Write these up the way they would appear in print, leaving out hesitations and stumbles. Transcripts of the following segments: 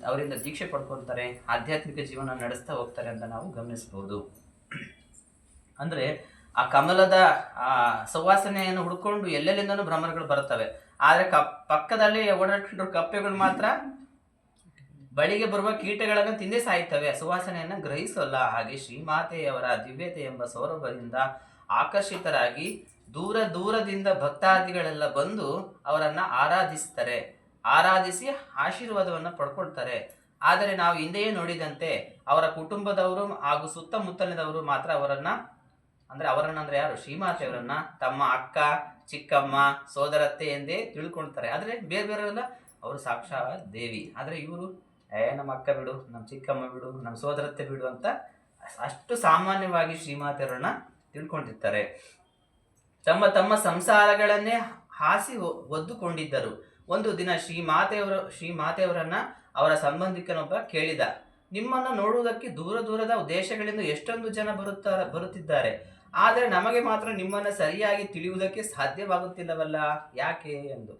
ಅವರಿಂದ ದೀಕ್ಷೆ ಪಡ್ಕೊಳ್ತಾರೆ, ಆಧ್ಯಾತ್ಮಿಕ ಜೀವನ ನಡೆಸ್ತಾ ಹೋಗ್ತಾರೆ ಅಂತ ನಾವು ಗಮನಿಸಬಹುದು. ಅಂದ್ರೆ ಆ ಕಮಲದ ಆ ಸುವಾಸನೆಯನ್ನು ಹುಡ್ಕೊಂಡು ಎಲ್ಲೆಲ್ಲಿಂದನೂ ಭ್ರಮರಗಳು ಬರುತ್ತವೆ. ಆದ್ರೆ ಪಕ್ಕದಲ್ಲಿ ಓಡಾಡ್ಕೊಂಡ್ರು ಕಪ್ಪೆಗಳು ಮಾತ್ರ ಬಳಿಗೆ ಬರುವ ಕೀಟಗಳನ್ನು ತಿಂದೇ ಸಾಯುತ್ತವೆ, ಸುವಾಸನೆಯನ್ನು ಗ್ರಹಿಸೋಲ್ಲ. ಹಾಗೆ ಶ್ರೀಮಾತೆಯವರ ದಿವ್ಯತೆ ಎಂಬ ಸೌರಭದಿಂದ ಆಕರ್ಷಿತರಾಗಿ ದೂರ ದೂರದಿಂದ ಭಕ್ತಾದಿಗಳೆಲ್ಲ ಬಂದು ಅವರನ್ನ ಆರಾಧಿಸಿ ಆಶೀರ್ವಾದವನ್ನು ಪಡ್ಕೊಳ್ತಾರೆ. ಆದರೆ ನಾವು ಹಿಂದೆಯೇ ನೋಡಿದಂತೆ ಅವರ ಕುಟುಂಬದವರು ಹಾಗೂ ಸುತ್ತಮುತ್ತಲಿನವರು ಮಾತ್ರ ಅವರನ್ನ ಅಂದ್ರೆ ಯಾರು, ಶ್ರೀಮಾತೆಯವರನ್ನ ತಮ್ಮ ಅಕ್ಕ, ಚಿಕ್ಕಮ್ಮ, ಸೋದರತ್ತೆ ಎಂದೇ ತಿಳ್ಕೊಳ್ತಾರೆ. ಆದ್ರೆ ಬೇರೆಯವರೆಲ್ಲ ಅವರು ಸಾಕ್ಷಾತ್ ದೇವಿ. ಆದ್ರೆ ಇವರು ನಮ್ಮ ಅಕ್ಕ ಬಿಡು, ನಮ್ಮ ಚಿಕ್ಕಮ್ಮ ಬಿಡು, ನಮ್ಮ ಸೋದರತ್ತೆ ಬಿಡು ಅಂತ ಅಷ್ಟು ಸಾಮಾನ್ಯವಾಗಿ ಶ್ರೀಮಾತೆಯವರನ್ನ ತಿಳ್ಕೊಂಡಿರ್ತಾರೆ. ತಮ್ಮ ತಮ್ಮ ಸಂಸಾರಗಳನ್ನೇ ಹಾಸಿ ಒದ್ದುಕೊಂಡಿದ್ದರು. ಒಂದು ದಿನ ಶ್ರೀಮಾತೆಯವರನ್ನ ಅವರ ಸಂಬಂಧಿಕನೊಬ್ಬ ಕೇಳಿದ, ನಿಮ್ಮನ್ನು ನೋಡುವುದಕ್ಕೆ ದೂರ ದೂರದ ದೇಶಗಳಿಂದ ಎಷ್ಟೊಂದು ಜನ ಬರುತ್ತಿದ್ದಾರೆ, ಆದರೆ ನಮಗೆ ಮಾತ್ರ ನಿಮ್ಮನ್ನು ಸರಿಯಾಗಿ ತಿಳಿಯುವುದಕ್ಕೆ ಸಾಧ್ಯವಾಗುತ್ತಿಲ್ಲವಲ್ಲ, ಯಾಕೆ ಎಂದು.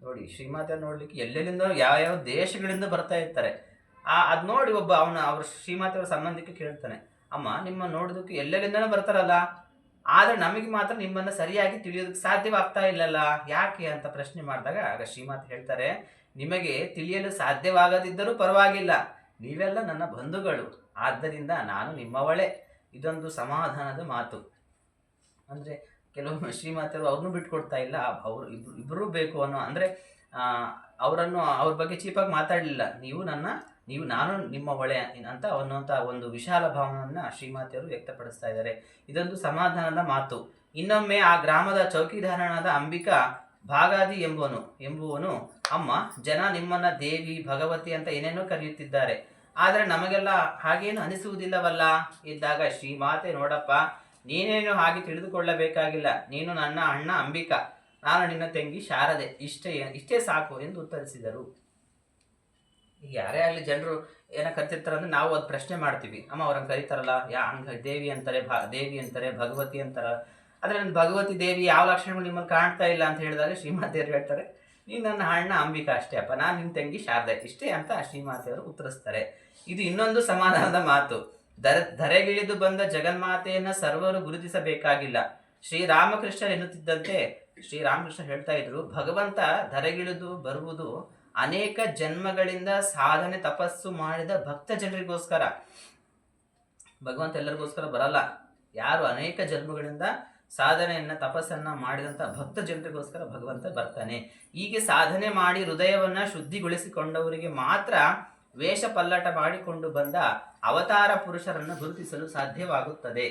ನೋಡಿ, ಶ್ರೀಮಾತೆ ನೋಡ್ಲಿಕ್ಕೆ ಎಲ್ಲೆಲ್ಲಿಂದ ಯಾವ ದೇಶಗಳಿಂದ ಬರ್ತಾ ಇರ್ತಾರೆ. ಅದ್ ನೋಡಿ ಅವ್ರ ಶ್ರೀಮಾತೆಯವರ ಸಂಬಂಧಿಕ ಕೇಳ್ತಾನೆ, ಅಮ್ಮ ನಿಮ್ಮ ನೋಡೋದಕ್ಕೆ ಎಲ್ಲೆಲ್ಲಿಂದನೂ ಬರ್ತಾರಲ್ಲ, ಆದ್ರೆ ನಮಗೆ ಮಾತ್ರ ನಿಮ್ಮನ್ನ ಸರಿಯಾಗಿ ತಿಳಿಯೋದಕ್ಕೆ ಸಾಧ್ಯವಾಗ್ತಾ ಇಲ್ಲಲ್ಲ, ಯಾಕೆ ಅಂತ ಪ್ರಶ್ನೆ ಮಾಡಿದಾಗ ಆಗ ಶ್ರೀಮಾತೆ ಹೇಳ್ತಾರೆ, ನಿಮಗೆ ತಿಳಿಯಲು ಸಾಧ್ಯವಾಗದಿದ್ದರೂ ಪರವಾಗಿಲ್ಲ, ನೀವೆಲ್ಲ ನನ್ನ ಬಂಧುಗಳು, ಆದ್ದರಿಂದ ನಾನು ನಿಮ್ಮವಳೇ. ಇದೊಂದು ಸಮಾಧಾನದ ಮಾತು. ಅಂದ್ರೆ ಕೆಲವೊಮ್ಮೆ ಶ್ರೀಮಾತೆಯವರು ಅವ್ರನ್ನೂ ಬಿಟ್ಕೊಡ್ತಾ ಇಲ್ಲ, ಅವ್ರು ಇಬ್ಬರೂ ಬೇಕು ಅನ್ನೋ, ಅಂದ್ರೆ ಅವರನ್ನು ಅವ್ರ ಬಗ್ಗೆ ಚೀಪಾಗಿ ಮಾತಾಡಲಿಲ್ಲ, ನಾನು ನಿಮ್ಮ ಒಳೆ ಅನ್ನುವಂಥ ಒಂದು ವಿಶಾಲ ಭಾವನನ್ನ ಶ್ರೀಮಾತೆಯವರು ವ್ಯಕ್ತಪಡಿಸ್ತಾ ಇದ್ದಾರೆ. ಇದೊಂದು ಸಮಾಧಾನದ ಮಾತು. ಇನ್ನೊಮ್ಮೆ ಆ ಗ್ರಾಮದ ಚೌಕಿದಾರನಾದ ಅಂಬಿಕಾ ಭಾಗಾದಿ ಎಂಬುವನು ಅಮ್ಮ, ಜನ ನಿಮ್ಮನ್ನ ದೇವಿ, ಭಗವತಿ ಅಂತ ಏನೇನೋ ಕರೆಯುತ್ತಿದ್ದಾರೆ, ಆದರೆ ನಮಗೆಲ್ಲ ಹಾಗೇನು ಅನಿಸುವುದಿಲ್ಲವಲ್ಲ ಇದ್ದಾಗ ಶ್ರೀಮಾತೆ, ನೋಡಪ್ಪ, ನೀನೇನು ಹಾಗೆ ತಿಳಿದುಕೊಳ್ಳಬೇಕಾಗಿಲ್ಲ, ನೀನು ನನ್ನ ಅಣ್ಣ ಅಂಬಿಕಾ, ನಾನು ನಿನ್ನ ತಂಗಿ ಶಾರದೆ, ಇಷ್ಟೇ ಸಾಕು ಎಂದು ಉತ್ತರಿಸಿದರು. ಈಗ ಯಾರೇ ಆಗಲಿ ಜನರು ಏನ ಕರಿತಿರ್ತಾರೆ ಅಂದ್ರೆ ನಾವು ಅದು ಪ್ರಶ್ನೆ ಮಾಡ್ತೀವಿ, ಅಮ್ಮ ಅವ್ರನ್ನ ಕರೀತಾರಲ್ಲ, ದೇವಿ ಅಂತಾರೆ, ಭಗವತಿ ಅಂತಾರ, ಆದ್ರೆ ನನ್ನ ಭಗವತಿ ದೇವಿ ಯಾವ ಲಕ್ಷಣಗಳು ನಿಮ್ಮಲ್ಲಿ ಕಾಣ್ತಾ ಇಲ್ಲ ಅಂತ ಹೇಳಿದಾಗ ಶ್ರೀಮಾತೆಯವರು ಹೇಳ್ತಾರೆ, ನೀನು ನನ್ನ ಅಣ್ಣ ಅಂಬಿಕಾ ಅಷ್ಟೇ ಅಪ್ಪ, ನಾನು ನಿನ್ನ ತಂಗಿ ಶಾರದೆ, ಇಷ್ಟೇ ಅಂತ ಶ್ರೀಮಾತೆಯವರು ಉತ್ತರಿಸ್ತಾರೆ. ಇದು ಇನ್ನೊಂದು ಸಮಾಧಾನದ ಮಾತು. ಧರೆಗಿಳಿದು ಬಂದ ಜಗನ್ಮಾತೆಯನ್ನ ಸರ್ವರು ಗುರುತಿಸಬೇಕಾಗಿಲ್ಲ. ಶ್ರೀರಾಮಕೃಷ್ಣ ಎನ್ನುತ್ತಿದ್ದಂತೆ ಶ್ರೀರಾಮಕೃಷ್ಣ ಹೇಳ್ತಾ ಇದ್ರು, ಭಗವಂತ ಧರೆಗಿಳಿದು ಬರುವುದು ಅನೇಕ ಜನ್ಮಗಳಿಂದ ಸಾಧನೆ ತಪಸ್ಸು ಮಾಡಿದ ಭಕ್ತ ಜನರಿಗೋಸ್ಕರ. ಭಗವಂತ ಎಲ್ಲರಿಗೋಸ್ಕರ ಬರಲ್ಲ, ಯಾರು ಅನೇಕ ಜನ್ಮಗಳಿಂದ ಸಾಧನೆಯನ್ನ ತಪಸ್ಸನ್ನ ಮಾಡಿದಂತ ಭಕ್ತ ಜನರಿಗೋಸ್ಕರ ಭಗವಂತ ಬರ್ತಾನೆ. ಹೀಗೆ ಸಾಧನೆ ಮಾಡಿ ಹೃದಯವನ್ನ ಶುದ್ಧಿಗೊಳಿಸಿಕೊಂಡವರಿಗೆ ಮಾತ್ರ ವೇಷ ಪಲ್ಲಟ ಮಾಡಿಕೊಂಡು ಬಂದ ಅವತಾರ ಪುರುಷರನ್ನು ಗುರುತಿಸಲು ಸಾಧ್ಯವಾಗುತ್ತದೆ.